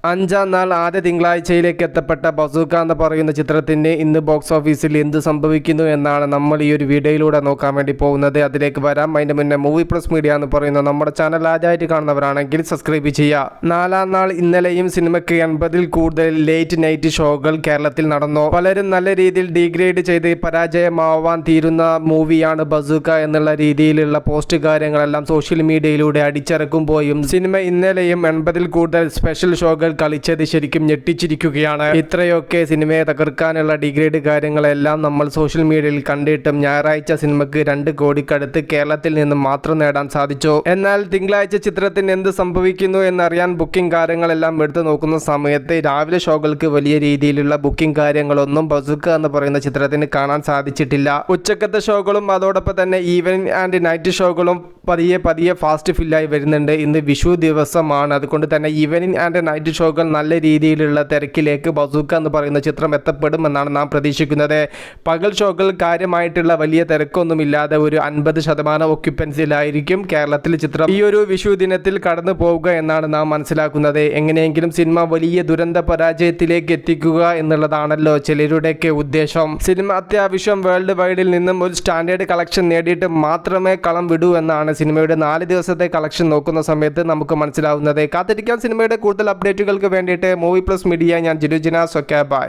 അഞ്ചാം നാൾ ആദ്യ തിങ്കളാഴ്ചയിലേക്ക് എത്തപ്പെട്ട ബസൂക്ക എന്ന് പറയുന്ന ചിത്രത്തിന് ഇന്ന് ബോക്സ് ഓഫീസിൽ എന്ത് സംഭവിക്കുന്നു എന്നാണ് നമ്മൾ ഈ ഒരു വീഡിയോയിലൂടെ നോക്കാൻ വേണ്ടി പോകുന്നത്. അതിലേക്ക് വരാം. അതിന്റെ മുന്നേ മൂവി പ്ലസ് മീഡിയ എന്ന് പറയുന്ന നമ്മുടെ ചാനൽ ആദ്യമായിട്ട് കാണുന്നവരാണെങ്കിൽ സബ്സ്ക്രൈബ് ചെയ്യുക. നാലാം നാൾ ഇന്നലെയും സിനിമയ്ക്ക് 80-ൽ കൂടുതൽ ലേറ്റ് നൈറ്റ് ഷോകൾ കേരളത്തിൽ നടന്നു. പലരും നല്ല രീതിയിൽ ഡീഗ്രേഡ് ചെയ്ത് പരാജയമാവാൻ തീരുന്ന മൂവിയാണ് ബസൂക്ക എന്നുള്ള രീതിയിലുള്ള പോസ്റ്റ് കാര്യങ്ങളെല്ലാം സോഷ്യൽ മീഡിയയിലൂടെ അടിച്ചിറക്കുമ്പോഴും സിനിമ ഇന്നലെയും 80-ൽ കൂടുതൽ സ്പെഷ്യൽ ഷോകൾ കളിച്ചത് ശരിക്കും ഞെട്ടിച്ചിരിക്കുകയാണ്. ഇത്രയൊക്കെ സിനിമയെ തകർക്കാനുള്ള ഡിഗ്രേഡ് കാര്യങ്ങളെല്ലാം നമ്മൾ സോഷ്യൽ മീഡിയയിൽ കണ്ടിട്ടും ഞായറാഴ്ച സിനിമയ്ക്ക് 2 കോടിക്കടുത്ത് കേരളത്തിൽ നിന്ന് മാത്രം നേടാൻ സാധിച്ചു. എന്നാൽ തിങ്കളാഴ്ച ചിത്രത്തിന് എന്ത് സംഭവിക്കുന്നു എന്നറിയാൻ ബുക്കിംഗ് കാര്യങ്ങളെല്ലാം എടുത്തു നോക്കുന്ന സമയത്ത് രാവിലെ ഷോകൾക്ക് വലിയ രീതിയിലുള്ള ബുക്കിംഗ് കാര്യങ്ങളൊന്നും ബസൂക്ക എന്ന് പറയുന്ന ചിത്രത്തിന് കാണാൻ സാധിച്ചിട്ടില്ല. ഉച്ചക്കത്തെ ഷോകളും അതോടൊപ്പം തന്നെ ഈവനിങ് ആൻഡ് നൈറ്റ് ഷോകളും പതിയെ ഫാസ്റ്റ് ഫില്ലായി വരുന്നുണ്ട്. ഇന്ന് വിഷു ദിവസമാണ്. അതുകൊണ്ട് തന്നെ ഈവനിങ് ആൻഡ് നൈറ്റ് ഷോകൾ നല്ല രീതിയിലുള്ള തിരക്കിലേക്ക് ബസൂക്ക എന്ന് പറയുന്ന ചിത്രം എത്തപ്പെടുമെന്നാണ് നാം പ്രതീക്ഷിക്കുന്നത്. പകൽ ഷോകൾ കാര്യമായിട്ടുള്ള വലിയ തിരക്കൊന്നുമില്ലാതെ ഒരു 50% ഒക്യുപ്പൻസിയിലായിരിക്കും കേരളത്തിൽ ചിത്രം ഈ ഒരു വിഷു ദിനത്തിൽ കടന്നു പോവുക എന്നാണ് നാം മനസ്സിലാക്കുന്നത്. എങ്ങനെയെങ്കിലും സിനിമ വലിയ ദുരന്ത പരാജയത്തിലേക്ക് എത്തിക്കുക എന്നുള്ളതാണല്ലോ ചിലരുടെയൊക്കെ ഉദ്ദേശം. സിനിമ അത്യാവശ്യം വേൾഡ് വൈഡിൽ നിന്നും ഒരു സ്റ്റാൻഡേർഡ് കളക്ഷൻ നേടിയിട്ട് മാത്രമേ കളം വിടൂ എന്നാണ് സിനിമയുടെ 4 ദിവസത്തെ കളക്ഷൻ നോക്കുന്ന സമയത്ത് നമുക്ക് മനസ്സിലാവുന്നത്. കാത്തിരിക്കാൻ സിനിമയുടെ കൂടുതൽ അപ്ഡേറ്റുകൾക്ക് വേണ്ടിയിട്ട് മൂവി പ്ലസ് മീഡിയ. ഞാൻ ജിനു ജിനാസ്. Okay, by.